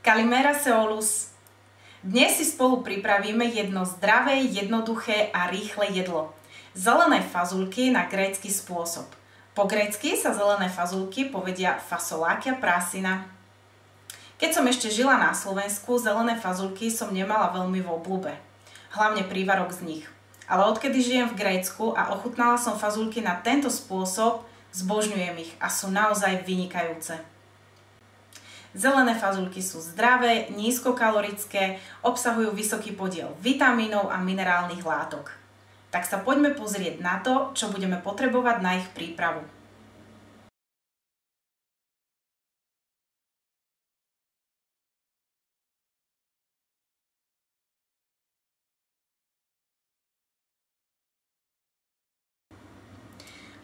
Kalimera Seolus. Dnes si spolu pripravíme jedno zdravé, jednoduché a rýchle jedlo. Zelené fazulky na grécky spôsob. Po grécky sa zelené fazulky povedia fasolákia prasina. Keď som ešte žila na Slovensku, zelené fazulky som nemala veľmi v obľúbe. Hlavne prívarok z nich. Ale odkedy žijem v Grécku a ochutnala som fazulky na tento spôsob, zbožňujem ich a sú naozaj vynikajúce. Zelené fazulky sú zdravé, nízkokalorické, obsahujú vysoký podiel vitamínov a minerálnych látok. Tak sa poďme pozrieť na to, čo budeme potrebovať na ich prípravu.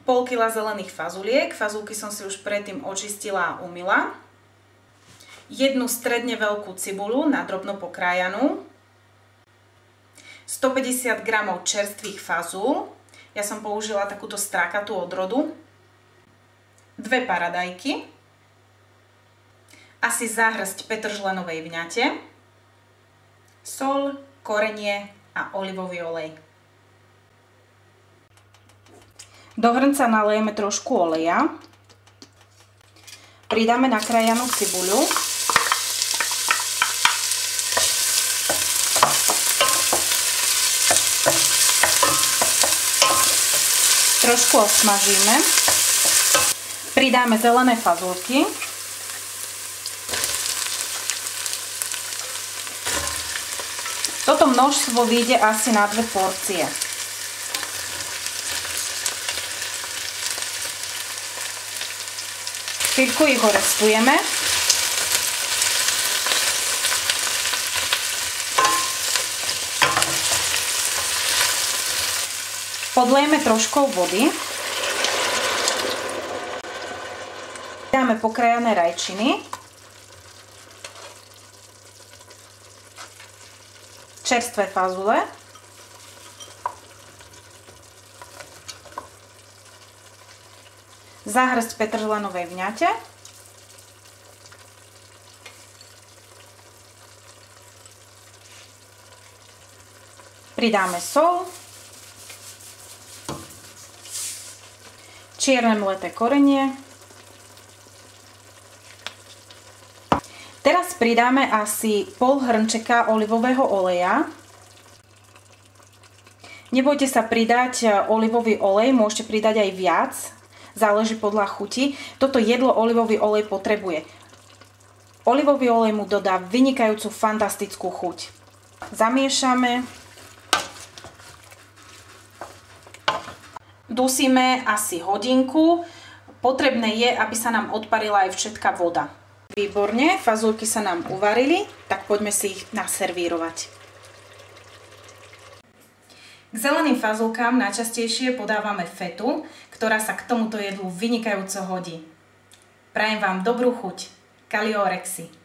Pol kila zelených fazuliek, fazulky som si už predtým očistila a umyla. Jednu stredne veľkú cibuľu na drobno pokrájanú, 150 g čerstvých fazul, ja som použila takúto strákatú odrodu, 2 paradajky, asi záhrsť petržlenovej vňate, soľ, korenie a olivový olej. Do hrnca nalejeme trošku oleja, pridáme nakrájanú cibuľu, trošku osmažíme, pridáme zelené fazulky, toto množstvo vyjde asi na 2 porcie. Chvíľku ich orestujeme. Podlejeme troškou vody. Dáme pokrájané rajčiny. Čerstvé fazule. Záhrsť petržlenovej vňate. Pridáme soľ. Čierne mleté korenie. Teraz pridáme asi pol hrnčeka olivového oleja. Nebojte sa pridať olivový olej, môžete pridať aj viac. Záleží podľa chuti. Toto jedlo olivový olej potrebuje. Olivový olej mu dodá vynikajúcu fantastickú chuť. Zamiešame. Dusíme asi hodinku. Potrebné je, aby sa nám odparila aj všetká voda. Výborne, fazulky sa nám uvarili, tak poďme si ich naservírovať. K zeleným fazulkám najčastejšie podávame fetu, ktorá sa k tomuto jedlu vynikajúco hodí. Prajem vám dobrú chuť. Kaliorexy.